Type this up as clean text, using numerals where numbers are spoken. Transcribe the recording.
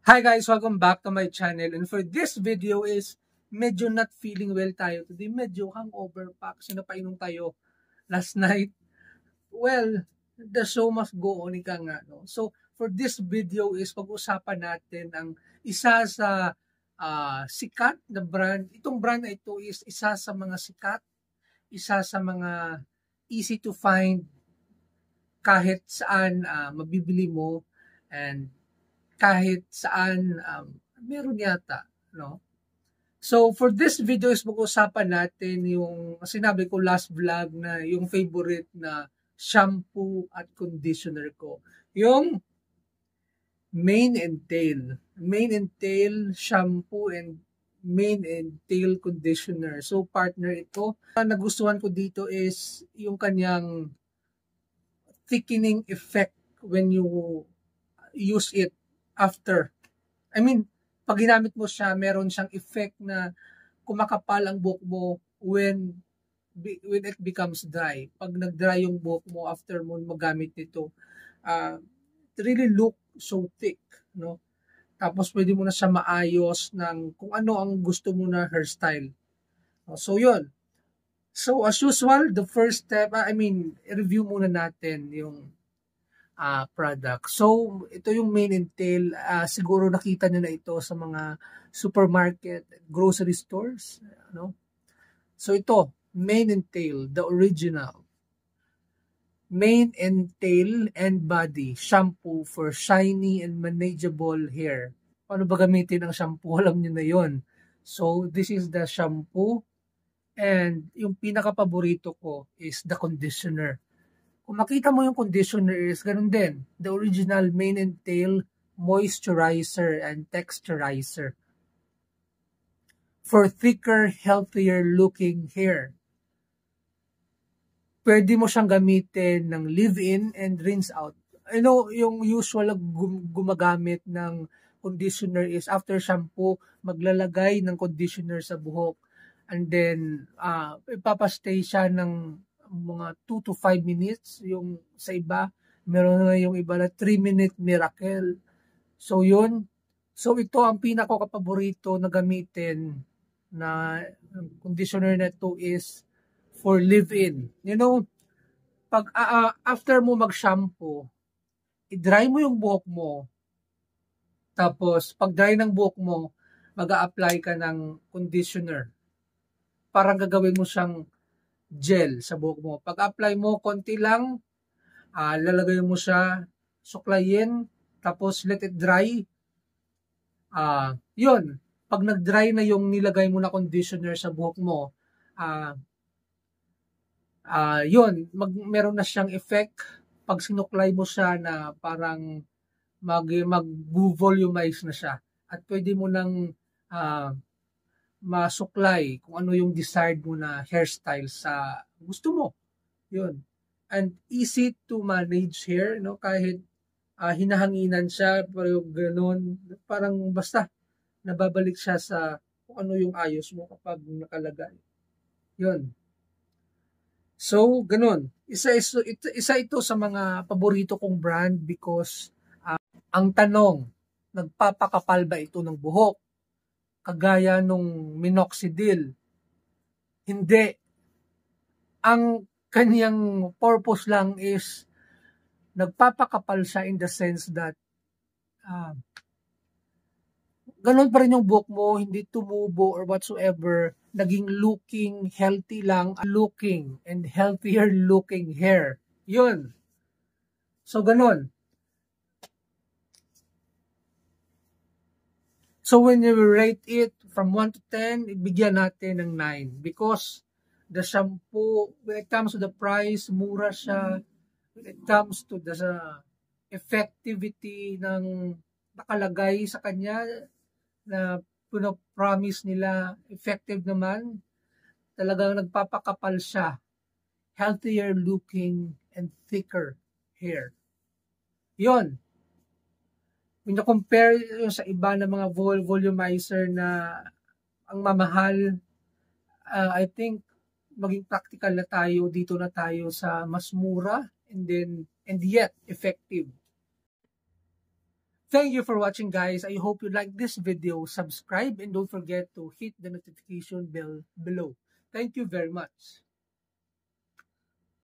Hi guys, welcome back to my channel, and for this video is medyo not feeling well tayo today. Medyo hangover pa kasi napainom tayo last night. Well, the show must go on, ika nga, no? So for this video is pag-usapan natin ang isa sa sikat na brand. Itong brand na ito is isa sa mga sikat, isa sa mga easy to find kahit saan mabibili mo, and kahit saan meron yata, no? So for this video is pag-usapan natin yung sinabi ko last vlog na yung favorite na shampoo at conditioner ko. Yung Mane and Tail. Mane and Tail shampoo and Mane and Tail conditioner. So partner ito. Ang nagustuhan ko dito is yung kanyang thickening effect when you use it after. I mean, pag ginamit mo siya, meron siyang effect na kumakapal ang buhok mo when it becomes dry. Pag nag-dry yung buhok mo after mo magamit nito, it really look so thick, no? Tapos pwede mo na siya maayos ng kung ano ang gusto mo na hairstyle. So yun. So as usual, the first step, review muna natin yung product. So, ito yung Mane and Tail. Siguro nakita nyo na ito sa mga supermarket, grocery stores. No? So, ito, Mane and Tail, the original. Mane and Tail and Body Shampoo for shiny and manageable hair. Paano ba gamitin ang shampoo? Alam nyo na yon. So, this is the shampoo. And yung pinaka-paborito ko is the conditioner. Kung makita mo yung conditioner is ganun din. The original Mane and Tail moisturizer and texturizer. For thicker, healthier looking hair. Pwede mo siyang gamitin ng leave-in and rinse out. I know yung usual gumagamit ng conditioner is after shampoo, maglalagay ng conditioner sa buhok. And then, ipapastay siya ng mga 2 to 5 minutes. Yung sa iba, meron na yung iba na 3-minute miracle. So yun. So ito ang pinaka-paborito na gamitin na conditioner na ito is for leave-in. You know, pag after mo mag-shampoo, i-dry mo yung buhok mo. Tapos pag dry ng buhok mo, mag-a-apply ka ng conditioner. Parang gagawin mo siyang gel sa buhok mo. Pag-apply mo, konti lang, lalagay mo siya, suklayin, tapos let it dry. Yun, pag nag-dry na yung nilagay mo na conditioner sa buhok mo, yun, meron na siyang effect. Pag sinuklay mo siya na parang mag-volumize na siya. At pwede mo nang masuklay kung ano yung desired mo na hairstyle sa gusto mo. Yun. And easy to manage hair, no? Kahit hinahanginan siya, pero ganun, parang basta nababalik siya sa kung ano yung ayos mo kapag nakalagay. Yun. So, ganun. Isa ito sa mga paborito kong brand because ang tanong, nagpapakapal ba ito ng buhok? Kagaya nung minoxidil. Hindi. Ang kanyang purpose lang is nagpapakapal siya in the sense that ganun pa rin yung buhok mo, hindi tumubo or whatsoever, naging looking healthy lang, looking and healthier looking hair. Yun. So, ganun. So, when you rate it from 1 to 10, ibigyan natin ng 9 because the shampoo, when it comes to the price, mura siya. When it comes to the effectivity ng nakalagay sa kanya na promise nila, effective naman, talagang nagpapakapal siya. Healthier looking and thicker hair. Yon. When you compare sa iba na mga volumizer na ang mamahal, I think maging practical na tayo, dito na tayo sa mas mura and yet effective. Thank you for watching, guys. I hope you like this video. Subscribe and don't forget to hit the notification bell below. Thank you very much.